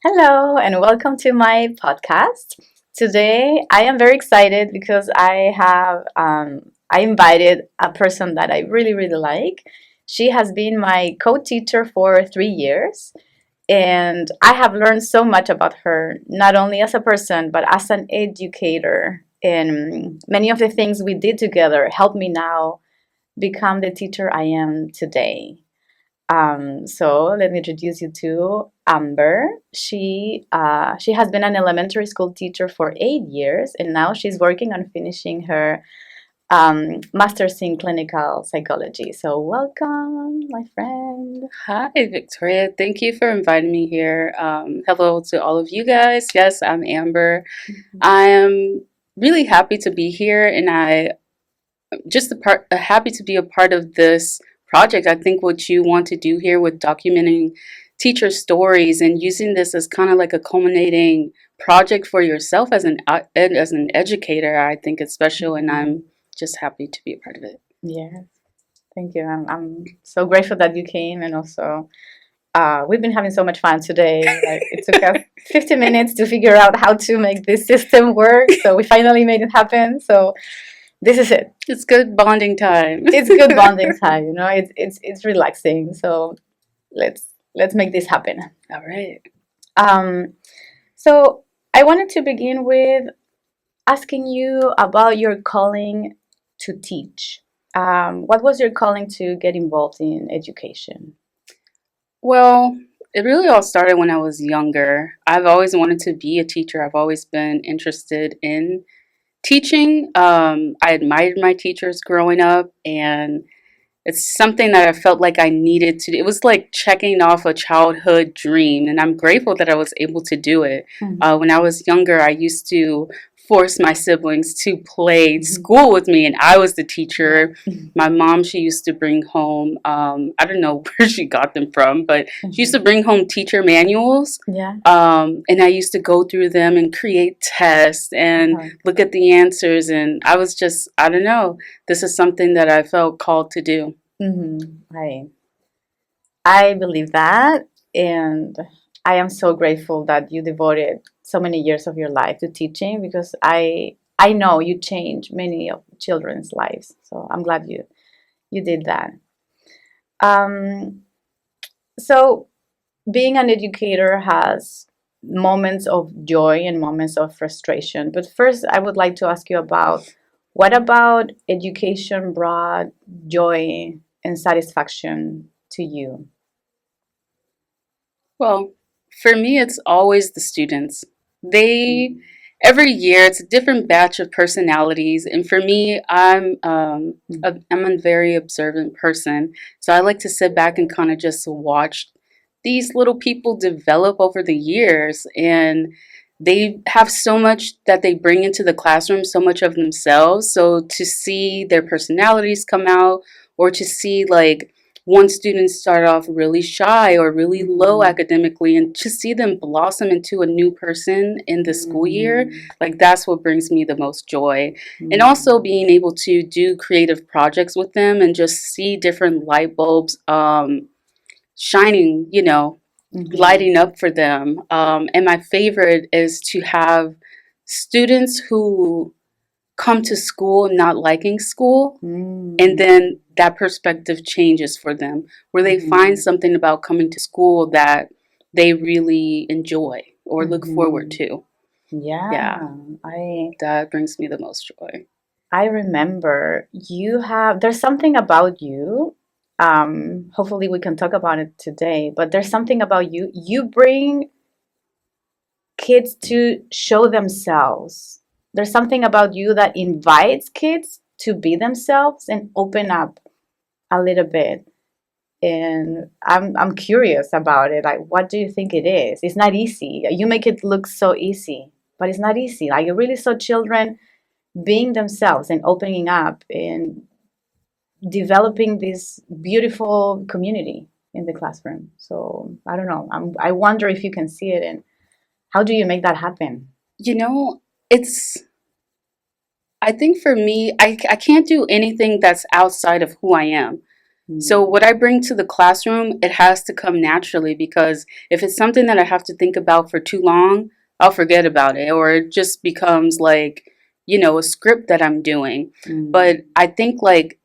Hello and welcome to my podcast. Today I am very excited because I invited a person that I really like. She has been my co-teacher for 3 years, and I have learned so much about her, not only as a person but as an educator. And many of the things we did together help me now become the teacher I am today. So let me introduce you to Amber. She has been an elementary school teacher for 8 years, and now she's working on finishing her master's in clinical psychology. So welcome, my friend. Hi, Victoria. Thank you for inviting me here. Hello to all of you guys. Yes, I'm Amber. I am really happy to be here, and I just happy to be a part of this project. I think what you want to do here with documenting teacher stories and using this as kind of like a culminating project for yourself as an educator, I think it's special, and I'm just happy to be a part of it. Yeah, thank you. I'm so grateful that you came, and also we've been having so much fun today. Like, it took us 50 minutes to figure out how to make this system work, so we finally made it happen. So this is it. It's good bonding time. It's good bonding time. It's relaxing. So let's make this happen. All right. Um, so I wanted to begin with asking you about your calling to teach. What was your calling to get involved in education? Well, it really all started when I was younger. I've always wanted to be a teacher. I've always been interested in teaching. I admired my teachers growing up, and it's something that I felt like I needed to do. It was like checking off a childhood dream, and I'm grateful that I was able to do it. Mhm. When I was younger, I used to force my siblings to play school with me, and I was the teacher. My mom, she used to bring home, I don't know where she got them from, but she used to bring home teacher manuals. Yeah. And I used to go through them and create tests and look at the answers. And I was just, I don't know, this is something that I felt called to do. I I believe that, and I am so grateful that you devoted so many years of your life to teaching because I know you changed many of children's lives. So I'm glad you did that. Um, so being an educator has moments of joy and moments of frustration. But first, I would like to ask you about what about education brought joy and satisfaction to you? Well, for me, it's always the students. They every year it's a different batch of personalities, and for me, I'm a very observant person, so I like to sit back and kind of just watch these little people develop over the years, and they have so much that they bring into the classroom, so much of themselves. So to see their personalities come out, or to see like one student start off really shy or really low academically, and to see them blossom into a new person in the school year, like that's what brings me the most joy. And also being able to do creative projects with them and just see different light bulbs shining, lighting up for them. And my favorite is to have students who come to school not liking school, and then that perspective changes for them, where they find something about coming to school that they really enjoy or look forward to. Yeah, That brings me the most joy. I remember there's something about you. Hopefully we can talk about it today, but there's something about you. You bring kids to show themselves. There's something about you that invites kids to be themselves and open up a little bit. And I'm curious about it. Like, what do you think it is? It's not easy. You make it look so easy, but it's not easy. Like, you really saw children being themselves and opening up and developing this beautiful community in the classroom. So I don't know. I wonder if you can see it, and how do you make that happen? You know, it's, I think for me, I can't do anything that's outside of who I am. So what I bring to the classroom, it has to come naturally, because if it's something that I have to think about for too long, I'll forget about it, or it just becomes like, a script that I'm doing. But I think, like,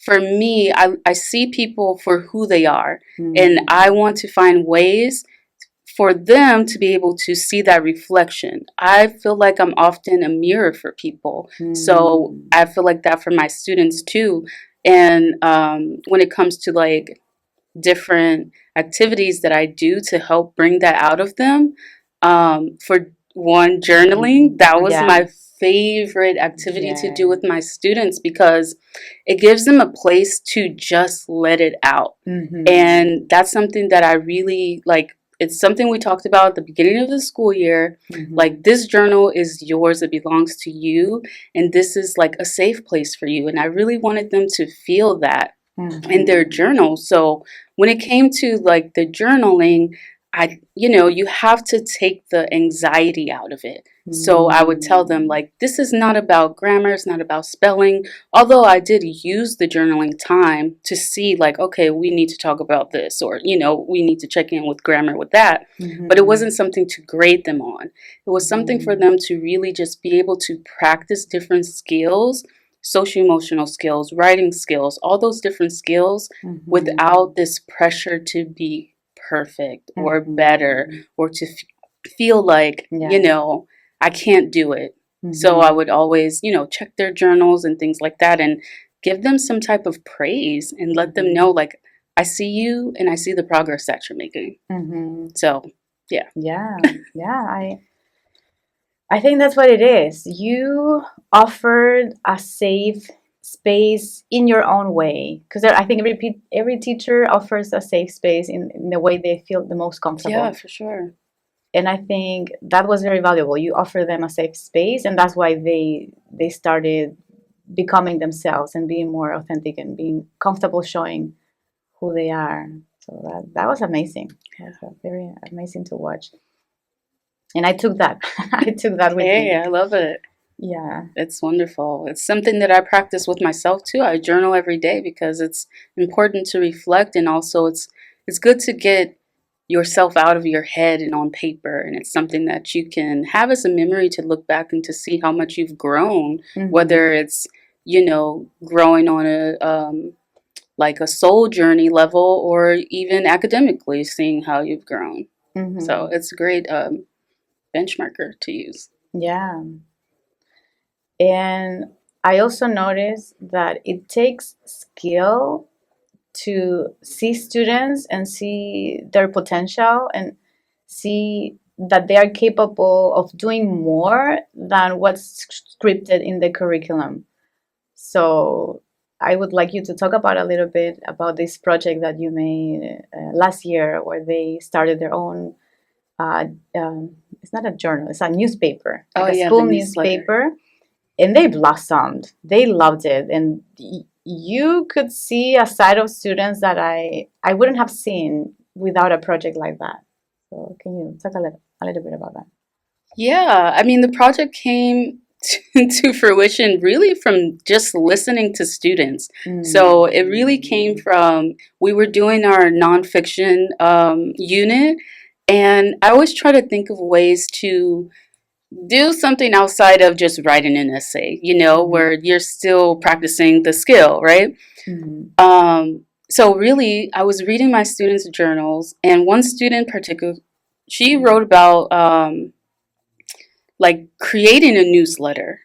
for me, I see people for who they are, and I want to find ways for them to be able to see that reflection. I feel like I'm often a mirror for people. So I feel like that for my students too. And when it comes to like different activities that I do to help bring that out of them, for one, journaling, that was Yeah. my favorite activity to do with Yes. my students, because it gives them a place to just let it out. And that's something that I really like. It's something we talked about at the beginning of the school year. Like, this journal is yours, it belongs to you, and this is like a safe place for you. And I really wanted them to feel that in their journal. So when it came to like the journaling, you have to take the anxiety out of it. So I would tell them, like, this is not about grammar, it's not about spelling. Although I did use the journaling time to see, like, okay, we need to talk about this, or, we need to check in with grammar with that. But it wasn't something to grade them on. It was something for them to really just be able to practice different skills, social emotional skills, writing skills, all those different skills without this pressure to be perfect or better, or to feel like, I can't do it. So I would always, check their journals and things like that, and give them some type of praise and let them know, like, I see you and I see the progress that you're making. So, yeah. Yeah, yeah. I think that's what it is. You offered a safe space in your own way, because I think every teacher offers a safe space in the way they feel the most comfortable. Yeah, for sure. And I think that was very valuable. You offer them a safe space, and that's why they started becoming themselves and being more authentic and being comfortable showing who they are. So that was amazing. That was very amazing to watch. And I took that. I took that with Hey, me. I love it. Yeah. It's wonderful. It's something that I practice with myself too. I journal every day because it's important to reflect, and also it's good to get yourself out of your head and on paper, and it's something that you can have as a memory to look back and to see how much you've grown, whether it's, growing on a like a soul journey level, or even academically seeing how you've grown. So it's a great benchmarker to use. Yeah. And I also noticed that it takes skill to see students and see their potential and see that they are capable of doing more than what's scripted in the curriculum. So I would like you to talk about a little bit about this project that you made last year, where they started their own. Uh, it's not a journal; it's a newspaper, like Oh a yeah, school the newsletter. newspaper, and they blossomed. They loved it, and you could see a side of students that I wouldn't have seen without a project like that. So can you talk a little bit about that? Yeah, I mean, the project came to fruition really from just listening to students. So it really came from, we were doing our nonfiction unit, and I always try to think of ways to do something outside of just writing an essay, where you're still practicing the skill, right? So really, I was reading my students' journals, and one student in particular, she wrote about like creating a newsletter.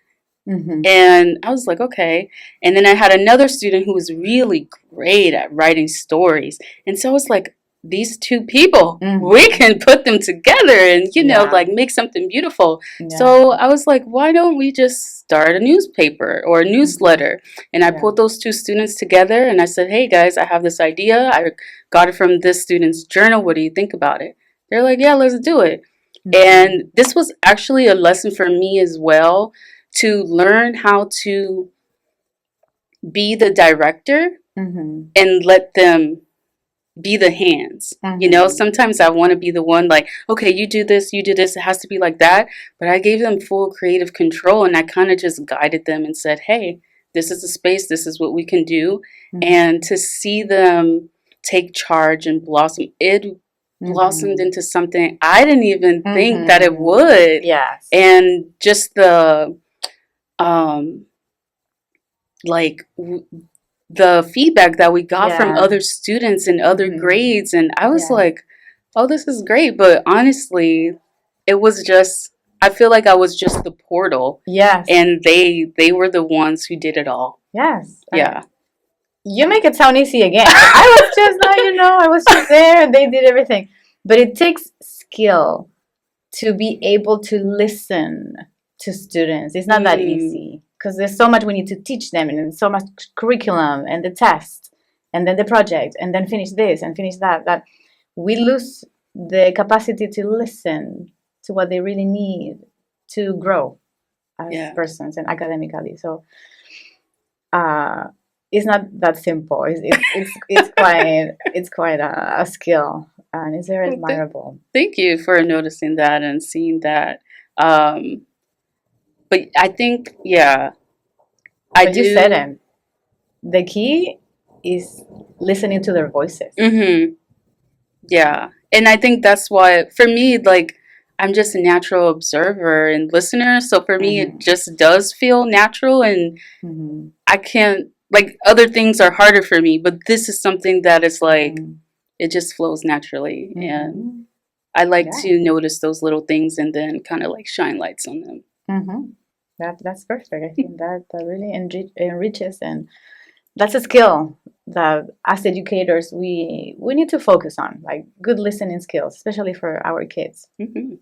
And I was like, okay. And then I had another student who was really great at writing stories. And so it's like, these two people, we can put them together and, like, make something beautiful. Yeah. So I was like, why don't we just start a newspaper or a newsletter? And I put those two students together and I said, hey guys, I have this idea. I got it from this student's journal. What do you think about it? They're like, yeah, let's do it. And this was actually a lesson for me as well, to learn how to be the director and let them be the hands. Sometimes I want to be the one, like, okay, you do this, it has to be like that. But I gave them full creative control, and I kind of just guided them and said, hey, this is the space, this is what we can do. Mm-hmm. And to see them take charge and blossom, it blossomed Mm-hmm. into something I didn't even think that it Mm-hmm. would. Yes. And just um, like the feedback that we got from Yeah. other students in other Mm-hmm. grades, and I was Yeah. like, oh, this is great. But honestly, it was just, I feel like I was just the portal, Yes. and they were the ones who did it all. Yes. Yeah. You make it sound easy again. Like, I was just like, I was just there and they did everything. But it takes skill to be able to listen to students. It's not that Mm, easy because there's so much we need to teach them and so much curriculum and the test and then the project and then finish this and finish that. That we lose the capacity to listen to what they really need to grow as yeah. persons and academically. So uh, it's not that simple. It's quite a skill, and it's very Well, admirable. thank you for noticing that and seeing that. Um, but I think, yeah, I But you said do. it. The key is listening to their voices. Mm-hmm. Yeah. And I think that's why, for me, like, I'm just a natural observer and listener. So for me, it Mm-hmm. just does feel natural. And Mm-hmm. I can't, like, other things are harder for me. But this is something that is like, Mm-hmm. it just flows naturally. And Mm-hmm. I like Yeah. to notice those little things and then kind of like shine lights on them. Mm-hmm. That's perfect. I think that really enriches, and that's a skill that as educators we need to focus on, like good listening skills, especially for our kids. Mm-hmm.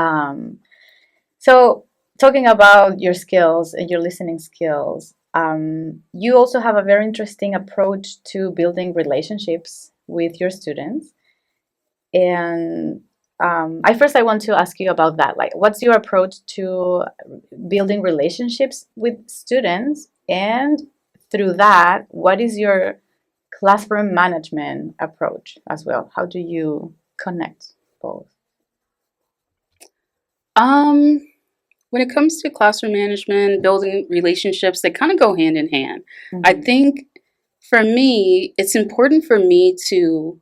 Um, So, talking about your skills and your listening skills, you also have a very interesting approach to building relationships with your students. And I want to ask you about that. Like, what's your approach to building relationships with students? And through that, what is your classroom management approach as well? How do you connect both? Um, when it comes to classroom management, building relationships, they kind of go hand in hand. I Mm-hmm. think for me, it's important for me to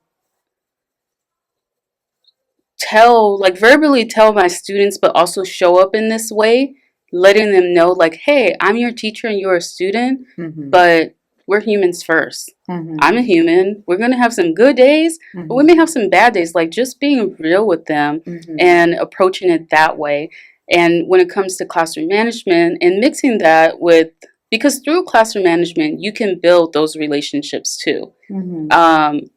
tell, like verbally tell my students, but also show up in this way, letting them know, like, hey, I'm your teacher and you're a student, Mm-hmm. but we're humans first. I'm a Mm-hmm. human. We're going to have some good days, but we may have some bad days. Like, just being real with them Mm-hmm. and approaching it that way. And when it comes to classroom management and mixing that with, because through classroom management, you can build those relationships too. Mm-hmm. Um,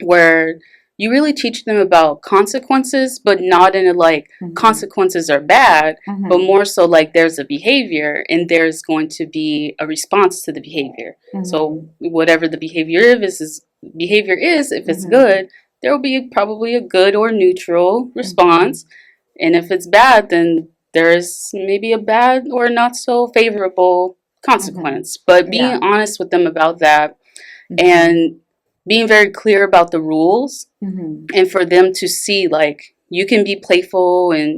where you really teach them about consequences, but not in a like Mm-hmm. consequences are bad, but Mm-hmm. more so like there's a behavior and there's going to be a response to the behavior. So Mm-hmm. whatever the behavior is, if it's Mm-hmm. good, there will be probably a good or neutral Mm-hmm. response, and if it's bad, then there's maybe a bad or not so favorable Mm-hmm. consequence. But being Yeah. honest with them about that Mm-hmm. and being very clear about the rules Mm-hmm. and for them to see like you can be playful and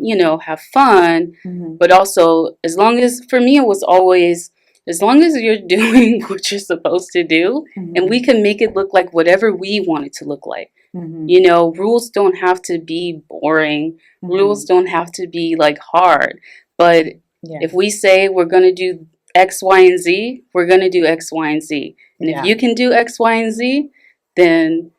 have fun, Mm-hmm. but also as long as, for me, it was always as long as you're doing what you're supposed to do and we Mm-hmm. can make it look like whatever we want it to look like. Mm-hmm. Rules don't have to be boring, rules Mm-hmm. don't have to be like hard, but if Yes. we say we're going to do X, Y, and Z, we're going to do X, Y, and Z. And if Yeah. you can do X, Y, and Z, then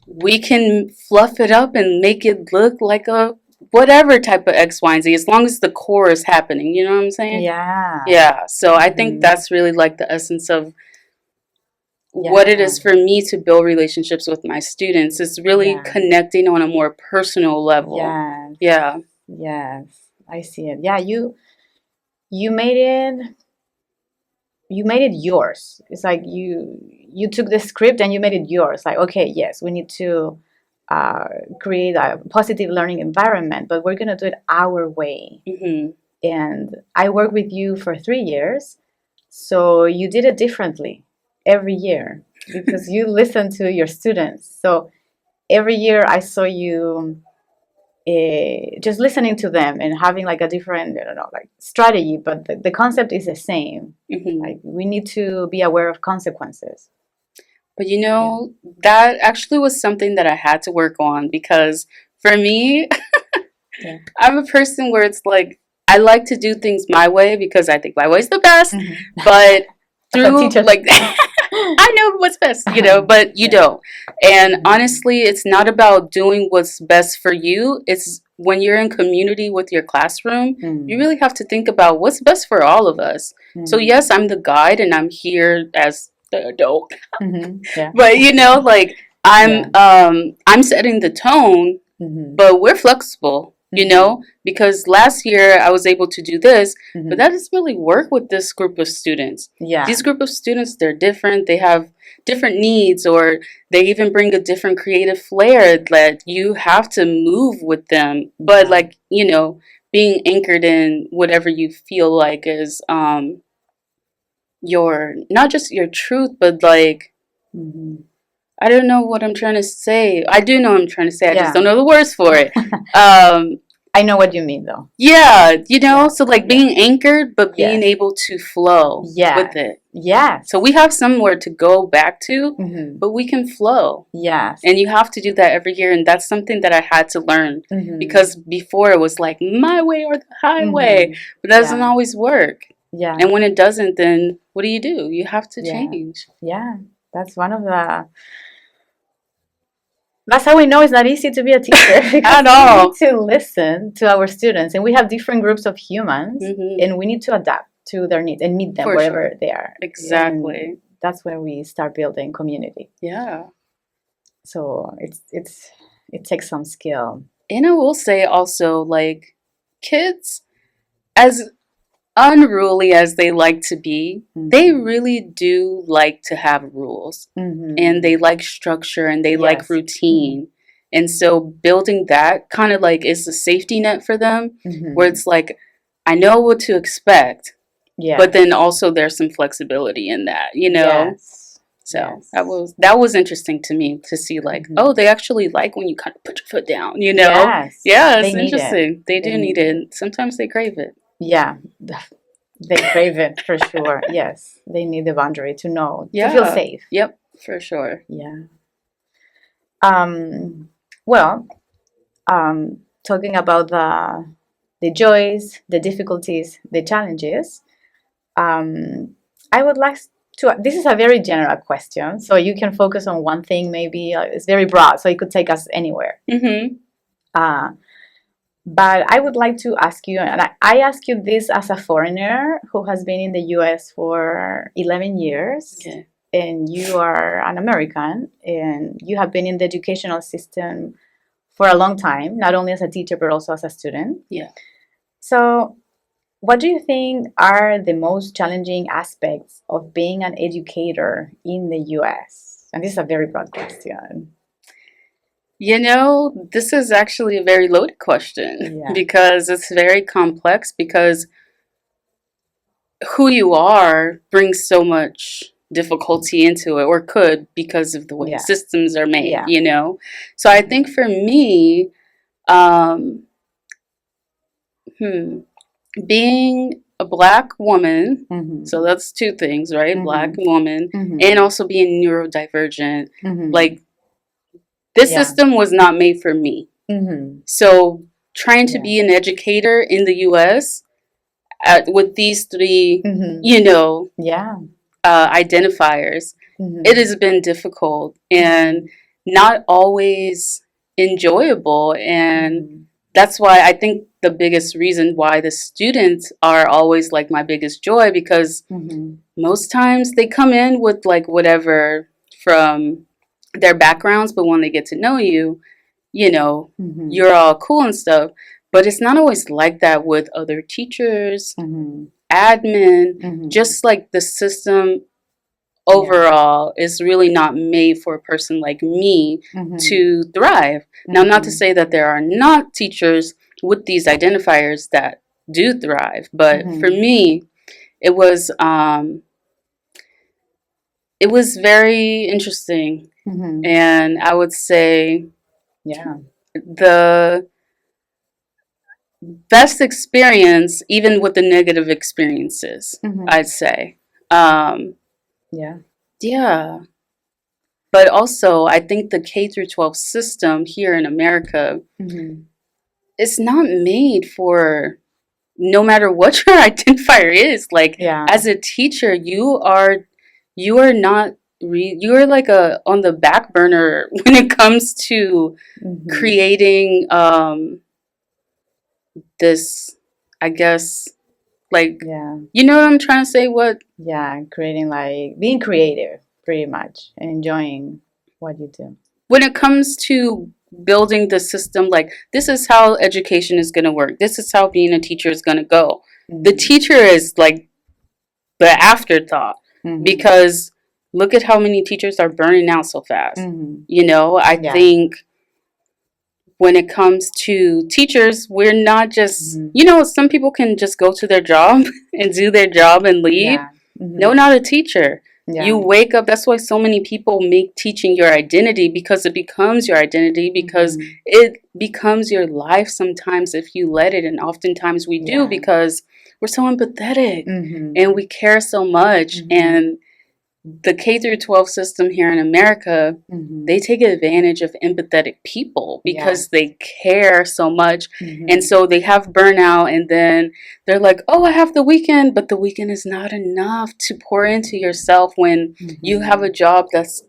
we can fluff it up and make it look like a whatever type of X, Y, and Z, as long as the core is happening. You know what I'm saying? Yeah. Yeah. So I think Mm-hmm. that's really like the essence of what it Yeah. is for me to build relationships with my students. Is really Yeah. connecting on a more personal level. Yes. Yeah. Yes. I see it. Yeah, you made it you made it yours. It's like you took the script and you made it yours. Like, okay, yes, we need to uh, create a positive learning environment, but we're gonna do it our way. Hmm. And I worked with you for 3 years, so you did it differently every year because you listened to your students. So every year I saw you just listening to them and having like a different, I don't know, like strategy, but the concept is the same. Like we need to be aware of consequences. But you know, that actually was something that I had to work on because for me, Yeah. I'm a person where it's like I like to do things my way because I think my way's the best. But As a through teacher. like I know what's best, you know, but you don't. And honestly, it's not about doing what's best for you. It's when you're in community with your classroom, you really have to think about what's best for all of us. So yes, I'm the guide and I'm here as the adult. Yeah. But you know, like I'm setting the tone, but we're flexible, you know, because last year I was able to do this, but that doesn't really work with this group of students. Yeah. These group of students, they're different. They have different needs, or they even bring a different creative flair that you have to move with them. But like, you know, being anchored in whatever you feel like is your, not just your truth, but like I don't know what I'm trying to say. I do know what I'm trying to say. I just don't know the words for it. I know what you mean, though. Yeah, you know, so like being anchored, but being able to flow with it. Yes. So we have somewhere to go back to, but we can flow. Yes. And you have to do that every year. And that's something that I had to learn because before it was like my way or the highway, but that doesn't always work. Yeah. And when it doesn't, then what do? You have to change. Yeah. That's one of the. That's how we know it's not easy to be a teacher because At all. we need to listen to our students, and we have different groups of humans, and we need to adapt to their needs and meet them wherever they are. Exactly. And that's when we start building community. Yeah. So it takes some skill. And I will say also, like, kids, as unruly as they like to be, they really do like to have rules, and they like structure, and they like routine. And so building that kind of like is a safety net for them, where it's like, I know what to expect, but then also there's some flexibility in that, you know? So that was interesting to me to see, like, oh, they actually like when you kind of put your foot down, you know? Yeah, it's interesting. They do need it. Sometimes they crave it. Yeah, they crave it for sure. Yes, they need the boundary to know, to feel safe. Yep, for sure. Yeah. Well, talking about the joys, the difficulties, the challenges, I would like to. This is a very general question, so you can focus on one thing. Maybe it's very broad, so it could take us anywhere. But I would like to ask you, and I ask you this as a foreigner who has been in the U.S. for 11 years, and you are an American, and you have been in the educational system for a long time, not only as a teacher, but also as a student. Yeah. So what do you think are the most challenging aspects of being an educator in the U.S.? And this is a very broad question. You know, this is actually a very loaded question because it's very complex, because who you are brings so much difficulty into it, or could, because of the way systems are made, you know? So I think for me, being a Black woman, so that's two things, right? Black woman, and also being neurodivergent, like, this system was not made for me. So trying to be an educator in the U.S. With these three, you know, identifiers, it has been difficult and not always enjoyable. And that's why I think the biggest reason why the students are always like my biggest joy, because most times they come in with like whatever from their backgrounds, but when they get to know you, you know, you're all cool and stuff. But it's not always like that with other teachers, admin, just like the system overall is really not made for a person like me to thrive. Now, not to say that there are not teachers with these identifiers that do thrive, but for me, it was very interesting. And I would say the best experience, even with the negative experiences, Mm-hmm. I'd say. Um, Yeah. yeah. But also, I think the K through 12 system here in America Mm-hmm. is not made for, no matter what your identifier is. Like, Yeah. as a teacher, you are not you are like a on the back burner when it comes to Mm-hmm. creating this, I guess, like, Yeah. you know what I'm trying to say? What Yeah. Creating, like, being creative, pretty much, and enjoying what you do. when it comes to building the system, like, this is how education is going to work. This is how being a teacher is going to go. The Mm-hmm. teacher is like the afterthought, Mm-hmm. because look at how many teachers are burning out so fast. Mm-hmm. You know, I Yeah. think when it comes to teachers, we're not just, Mm-hmm. you know, some people can just go to their job and do their job and leave. Yeah. No, Mm-hmm. not a teacher. You Yeah. wake up, that's why so many people make teaching your identity, because it becomes your identity, because Mm-hmm. it becomes your life sometimes if you let it. And oftentimes we do, Yeah. because we're so empathetic Mm-hmm. and we care so much. Mm-hmm. And the K through 12 system here in America, Mm-hmm. they take advantage of empathetic people Yes. because they care so much. And Mm-hmm. so they have burnout, and then they're like, oh, I have the weekend, but the weekend is not enough to pour into yourself when you have Mm-hmm. a job that's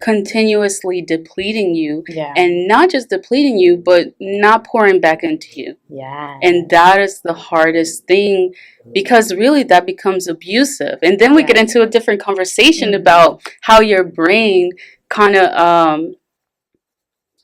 continuously depleting you, Yeah. and not just depleting you, but not pouring back into you. Yeah. And that is the hardest thing, because really that becomes abusive. And then we get Yeah. into a different conversation Mm-hmm. about how your brain kind of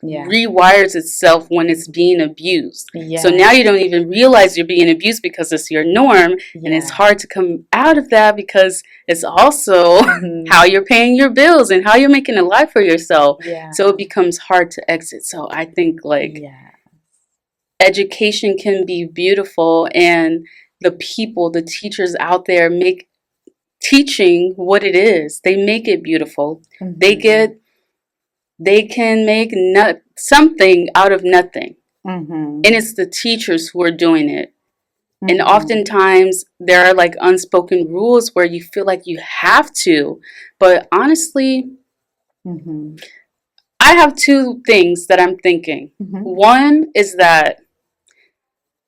Yeah. rewires itself when it's being abused. So Yeah. now you don't even realize you're being abused because it's your norm. And it's Yeah. hard to come out of that, because it's also Mm-hmm. how you're paying your bills and how you're making a life for yourself. Yeah. So it becomes hard to exit. So I think, like, Yeah. education can be beautiful, and the people, the teachers out there make teaching what it is. They make it beautiful. They Mm-hmm. get they can make something out of nothing. Mm-hmm. And it's the teachers who are doing it. And Mm-hmm. oftentimes there are like unspoken rules where you feel like you have to. But honestly, Mm-hmm. I have two things that I'm thinking. Mm-hmm. One is that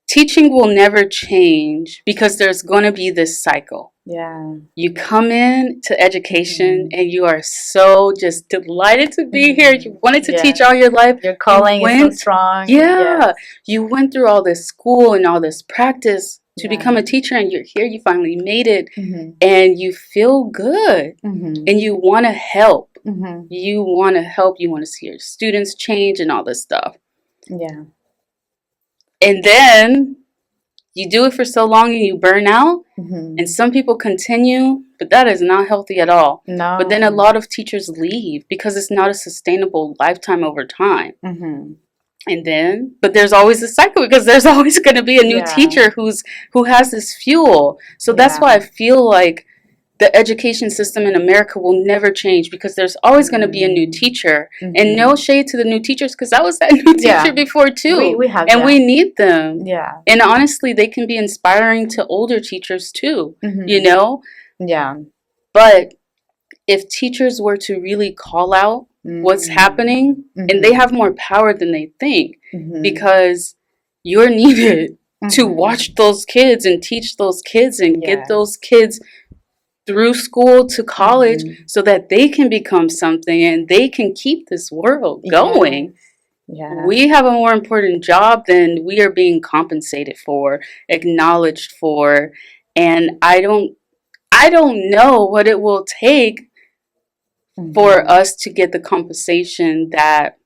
teaching will never change, because there's going to be this cycle. Yeah. You come in to education Mm-hmm. and you are so just delighted to be here. Mm-hmm. You wanted to teach Yes. all your life. Your You calling is so went, strong. yeah, Yes. you went through all this school and all this practice to Yeah. become a teacher, and you're here. You finally made it, Mm-hmm. and you feel good, Mm-hmm. and you want to help. Mm-hmm. You want to help. You want to see your students change and all this stuff. Yeah. And then you do it for so long and you burn out. Mm-hmm. And some people continue, but that is not healthy at all. But then a No. lot of teachers leave because it's not a sustainable lifetime over time. Mm-hmm. And then, but there's always a cycle, because there's always going to be a new Yeah. teacher who has this fuel. So that's why Yeah. I feel like the education system in America will never change, because there's always going to be a new teacher. And no Mm-hmm. shade to the new teachers, because I was that new teacher Yeah. before We too. we have And we that. need them. Yeah. And honestly, they can be inspiring to older teachers too, you Mm-hmm. know? Yeah. But if teachers were to really call out what's happening, and they Mm-hmm. have more power than they think, Mm-hmm. because you're needed to Mm-hmm. watch those kids and teach those kids and get those Yes. kids through school to college, Mm-hmm. so that they can become something and they can keep this world Yes. going. Yeah. We have a more important job than we are being compensated for, acknowledged for. And I don't know what it will take for Mm-hmm. us to get the compensation that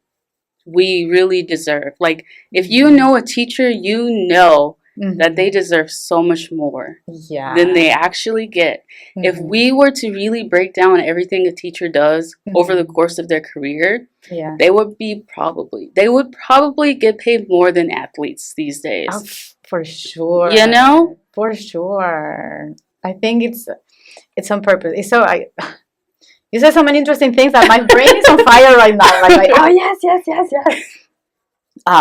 we really deserve. Like, if you Mm-hmm. know a teacher, you know that they Mm-hmm. deserve so much more than they Yeah. actually get. If Mm-hmm. we were to really break down everything a teacher does over the Mm-hmm. course of their career, Yeah. they would probably get paid more than athletes these Oh, days. for You know? sure. For sure. I think it's on purpose. It's so I you said so many interesting things that my brain is on fire right now. Like, oh yes, yes, yes, yes.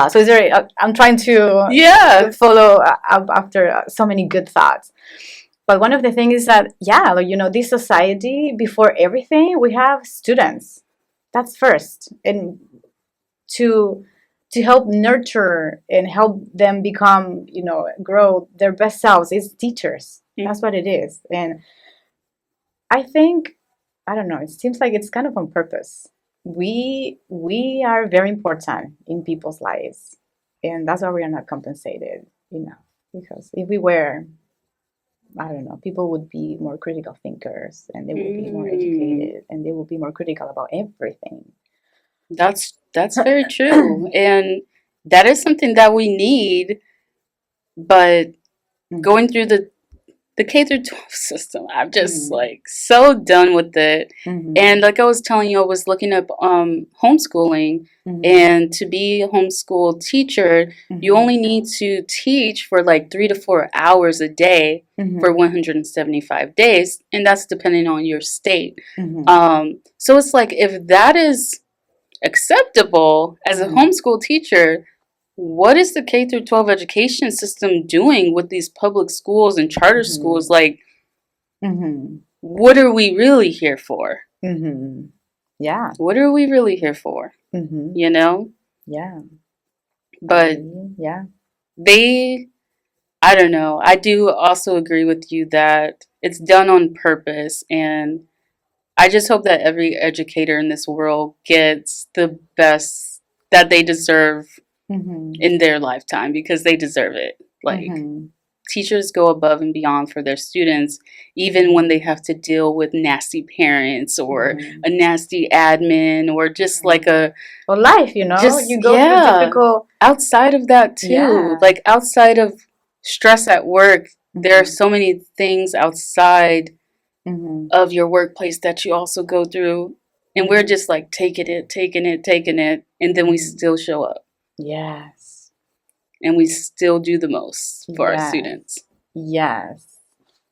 So is there? I'm trying to Yeah. follow up after so many good thoughts. But one of the things is that, yeah, like, this society, before everything, we have students. That's first, and to help nurture and help them become, grow their best selves is teachers. That's what it is. And I think, I don't know, it seems like it's kind of on purpose. We are very important in people's lives, and that's why we are not compensated enough. Because if we were, I don't know, people would be more critical thinkers, and they will be more Mm. educated, and they will be more critical about everything. That's very true. And that is something that we need, but Mhm. going through the K through 12 system, I'm just Mhm. like so done with it. And Mhm. like I was telling you, I was looking up homeschooling, Mhm. and to be a homeschool teacher, you Mhm. only need to teach for like 3 to 4 hours a day for Mhm. 175 days, and that's depending on your state. Mhm. So it's like if that is acceptable as a Mhm. homeschool teacher, what is the K through 12 education system doing with these public schools and charter schools? Mhm. Like, Mhm. what are we really here for? Mhm. Yeah. What are we really here for? Mhm. You know? Yeah. I But agree. Yeah. they, I don't know. I do also agree with you that it's done on purpose. And I just hope that every educator in this world gets the best that they deserve Mhm. in their lifetime because they deserve it. Like, Mhm. teachers go above and beyond for their students, even when Mhm. they have to deal with nasty parents or Mhm. a nasty admin or just like Mhm. a, Well, life, just, you go through yeah. difficult. Outside of that, too, Yeah. like outside of stress at work, there are Mhm. so many things outside Mhm. of your workplace that you also go through. And we're Mhm. just like taking it, and then we Mhm. still show up Yes. and we still do the most for our Yes. students. Yes.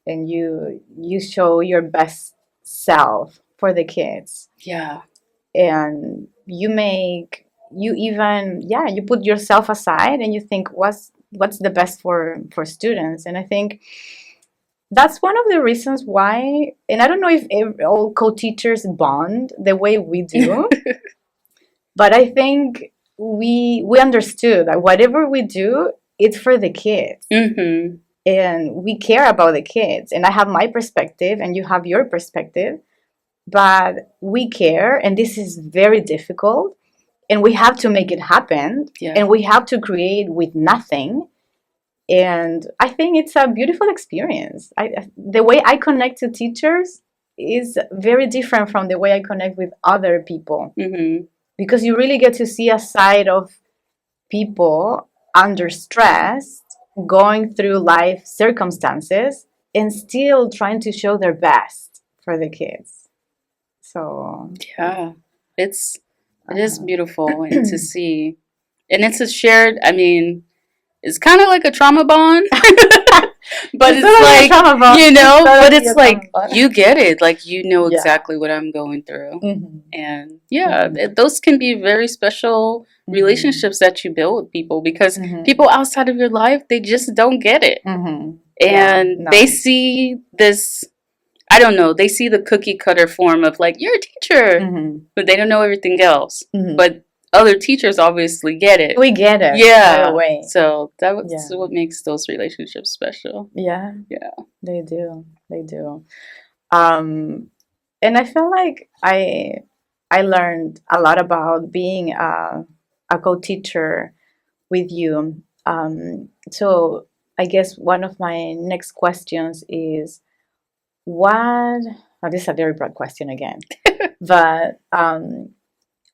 And you show your best self for the kids, Yeah. and you even, yeah, you put yourself aside and you think what's the best for students. And I think that's one of the reasons why, and I don't know if all co-teachers bond the way we do, but I think we understood that whatever we do, it's for the kids, Mm-hmm. and we care about the kids. And I have my perspective, and you have your perspective, but we care, and this is very difficult, and we have to make it happen, Yeah. and we have to create with nothing. And I think it's a beautiful experience. The way I connect to teachers is very different from the way I connect with other people, Mm-hmm. because you really get to see a side of people under stress, going through life circumstances, and still trying to show their best for the kids. So, Yeah. It's it is uh-huh. beautiful and to see. And it's a shared, I mean, it's kind of like a trauma bond, but It's it's totally a like, trauma bond. It's but totally it's a trauma like bond. you get it. Like you know Yeah. exactly what I'm going through. Hmm. And yeah, Hmm. those can be very special Hmm. relationships that you build with people because Hmm. people outside of your life, they just don't get it. Hmm. Yeah. And they No. see this, I don't know, they see the cookie cutter form of like, you're a teacher, Hmm. but they don't know everything else. Hmm. But other teachers obviously get it. We get it right Yeah. away. So that's Yeah. what makes those relationships special. Yeah. Yeah. They do. They do. Um, and I feel like I learned a lot about being a co-teacher with you. So I guess one of my next questions is what? Oh, this is a very broad question again, but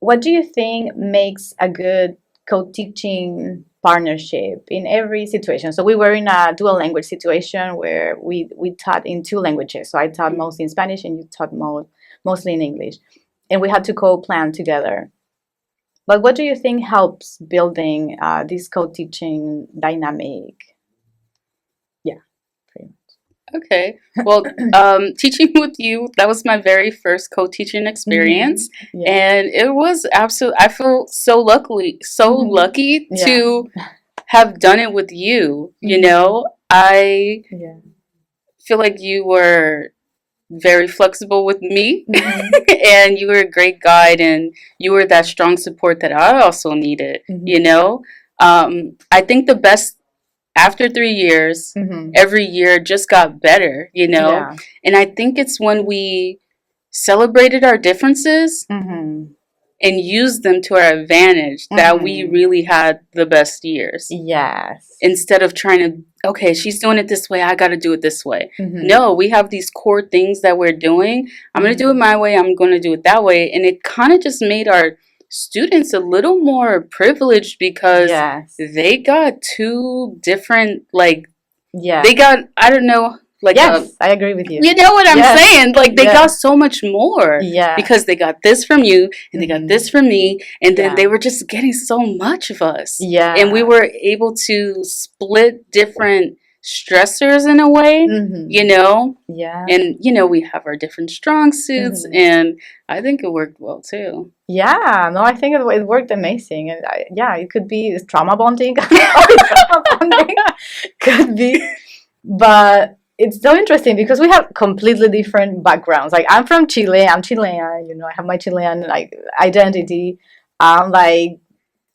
what do you think makes a good co-teaching partnership in every situation? So we were in a dual language situation where we taught in two languages. So I taught mostly in Spanish, and you taught mostly in English, and we had to co-plan together. But what do you think helps building this co-teaching dynamic? Yeah, pretty much. Okay. Well, teaching with you, that was my very first co-teaching experience. Yeah. And it was absolute I feel so lucky Yeah. to have done it with you. You Mhm. know, I Yeah. feel like you were very flexible with me Mhm. and you were a great guide and you were that strong support that I also needed, you Mhm. know? I think the best after 3 years, Mhm. every year just got better, you know? Yeah. And I think it's when we celebrated our differences Mhm. and used them to our advantage that we Mhm. really had the best years. Yes. Instead of trying to, okay, she's doing it this way, I got to do it this way. Mhm. No, we have these core things that we're doing. I'm going to do it Mhm. my way, I'm going to do it that way. And it kind of just made our students a little more privileged because Yes. they got two different, like, Yeah. they got, I don't know, like Yes, I agree with you. you know what I'm Yes. saying? Like they Yeah. got so much more Yeah. because they got this from you and they got Mhm. this from me, and then Yeah. they were just getting so much of us. And we Yeah. were able to split different stressors in a way, you Mhm. know? Yeah. And we have our different strong suits, Mhm. and I think it worked well too. Yeah, no, I think it worked amazing, and yeah, it could be trauma bonding or trauma bonding, could be, but it's so interesting because we have completely different backgrounds. Like I'm from Chile, I'm Chilean, I have my Chilean like identity. I'm like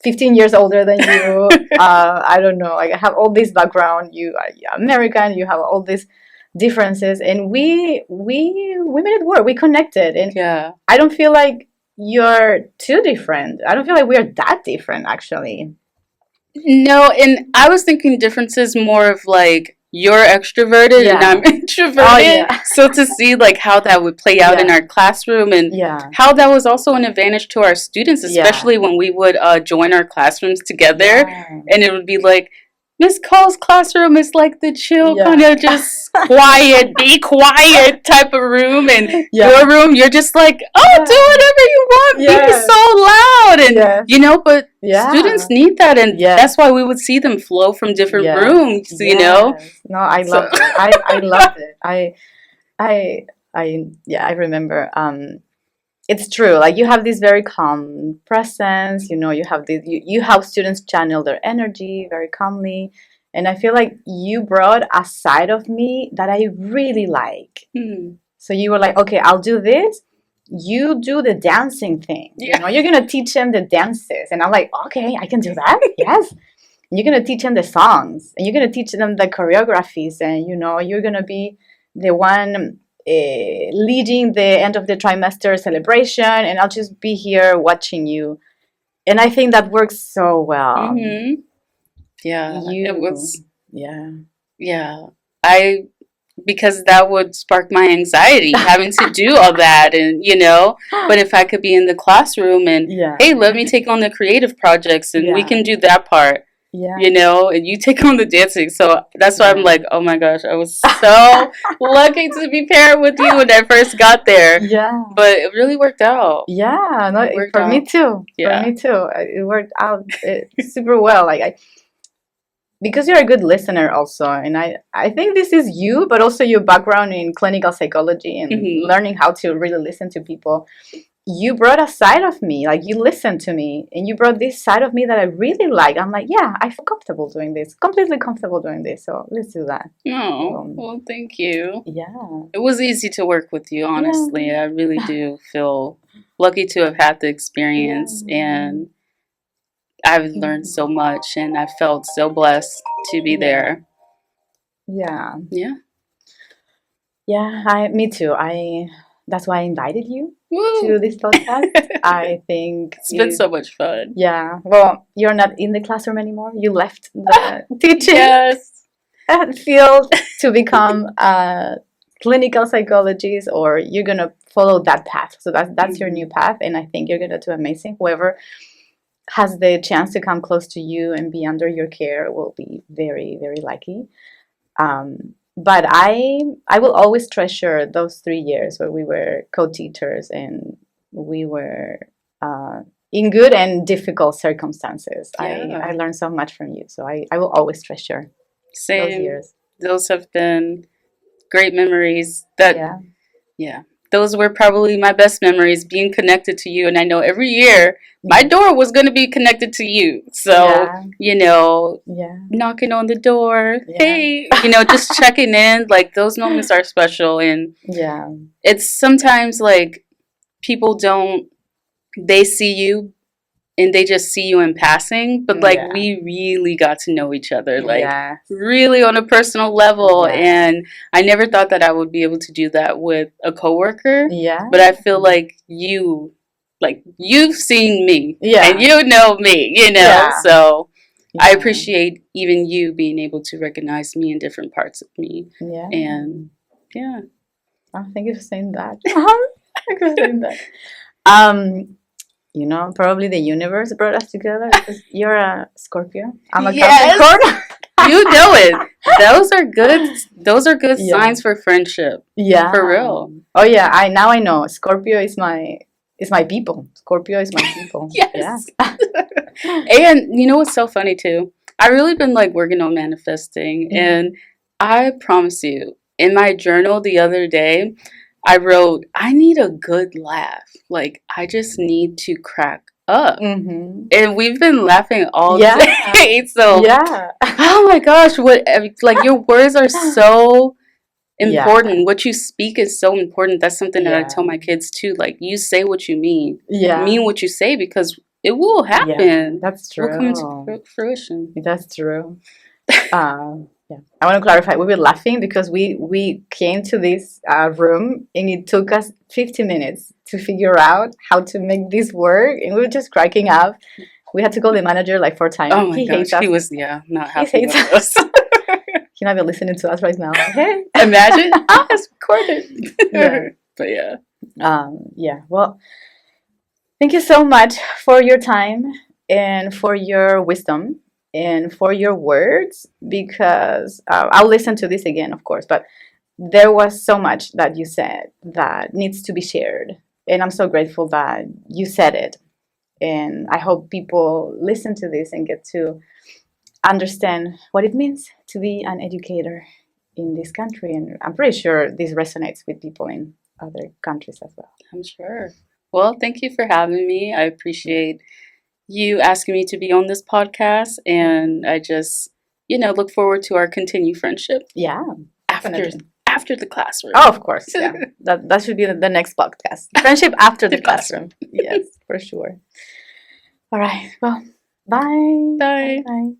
15 years older than you. I don't know, like I have all this background. You are American, you have all these differences, and we made it work. We connected, and Yeah. I don't feel like you're too different. I don't feel like we're that different, actually. No, and I was thinking differences more of like you're extroverted and I'm Yeah. Oh, introverted. yeah. So to see like how that would play out in Yeah. our classroom and Yeah. how that was also an advantage to our students, Yeah. especially when we would join our classrooms together, Yeah. and it would be like Miss Call's classroom is like the chill kind Yeah. of just quiet, be quiet type of room, and Yeah. your room you're just like, oh, do Yeah. whatever you want, be Yes. so loud, and Yes. but Yeah. students need that, and Yes. that's why we would see them flow from different Yes. rooms, Yes. No, I So loved it. I loved it. I yeah, I remember. It's true. Like you have this very calm presence. You have this. You help students channel their energy very calmly, and I feel like you brought a side of me that I really like. So you were like, okay, I'll do this. You do the dancing thing. yeah. You're gonna teach them the dances, and I'm like, okay, I can do that. Yes. And you're gonna teach them the songs, and you're gonna teach them the choreographies, and you're gonna be the one leading the end of the trimester celebration, and I'll just be here watching you. And I think that works so well. Yeah, it You, was, yeah. yeah. I because that would spark my anxiety having to do all that, and but if I could be in the classroom and Yeah. hey, let me take on the creative projects and we Yeah. can do that part, Yeah. and you take on the dancing. So that's why I'm Yeah. like, oh my gosh, I was so lucky to be paired with you when I first got there. Yeah. But it really worked out. Yeah. No, It worked for me out. too. For Yeah. me too. It worked out super well. Like because you're a good listener also, and I think this is you, but also your background in clinical psychology and learning how to really listen to people. You brought a side of me, like you listened to me, and you brought this side of me that I really like. I'm like, yeah, I feel comfortable doing this, completely comfortable doing this, so let's do that. Oh, well, thank you. Yeah. It was easy to work with you, honestly. I really do feel lucky to have had the experience, and I've learned so much, and I felt so blessed to be there. Yeah. Yeah. Yeah, me too. That's why I invited you Woo! to this podcast. I think It's been so much fun. Yeah. Well, you're not in the classroom anymore. You left the teaching Yes. field to become a clinical psychologist, or you're gonna follow that path. So that's your new path, and I think you're gonna do amazing. Whoever has the chance to come close to you and be under your care will be very, very lucky. But I will always treasure those 3 years where we were co-teachers and we were in good and difficult circumstances. Yeah. I learned so much from you, so I will always treasure those Same. years. Those have been great memories. That Yeah. Yeah, those were probably my best memories, being connected to you. And I know every year my door was going to be connected to you. So, Yeah. Yeah. knocking on the door, Yeah. hey, just checking in. Like, those moments are special. And Yeah. it's sometimes like people don't, they see you and they just see you in passing, but like Yeah. we really got to know each other, like Yeah. really on a personal level. Yeah. And I never thought that I would be able to do that with a coworker, Yeah. but I feel like you've seen me and Yeah. you know me, Yeah. so I Yeah. appreciate even you being able to recognize me in different parts of me. Yeah. And yeah. Oh, thank you for saying that. Thank you for saying that. Um, probably the universe brought us together because you're a Scorpio. I'm a Yes, Capricorn. you know it. Those are good Yeah. signs for friendship. Yeah. For real. Oh yeah, I know. Scorpio is my people. Scorpio is my people. Yeah. Yes. And you know what's so funny too? I really been like working on manifesting, and I promise you, in my journal the other day, I wrote, I need a good laugh. Like, I just need to crack up. Mm-hmm. And we've been laughing all Yeah. day. So, Yeah. oh my gosh, like your words are so Yeah. important. What you speak is so important. That's something that I Yeah. tell my kids too. Like, you say what you mean. Yeah. Mean what you say, because it will Yeah. happen. That's It will come into true. fruition. That's true. Yeah. I want to clarify. We were laughing because we came to this room and it took us 50 minutes to figure out how to make this work, and we were just cracking up. We had to call the manager like 4 times. Oh my He hates gosh, he us. was not He happy hates with us. us. He might be listening to us right now. Hey. Imagine, it's recorded. Yeah. But yeah. Yeah. Well, thank you so much for your time and for your wisdom and for your words, because I'll listen to this again, of course, but there was so much that you said that needs to be shared. And I'm so grateful that you said it. And I hope people listen to this and get to understand what it means to be an educator in this country. And I'm pretty sure this resonates with people in other countries as well. I'm sure. Well, thank you for having me. I appreciate you asking me to be on this podcast, and I just, look forward to our continued friendship Yeah, after definitely. after the classroom. Oh, of course. Yeah. That should be the next podcast. Friendship after the The classroom. classroom. Yes, for sure. All right. Well, bye. Bye. Bye.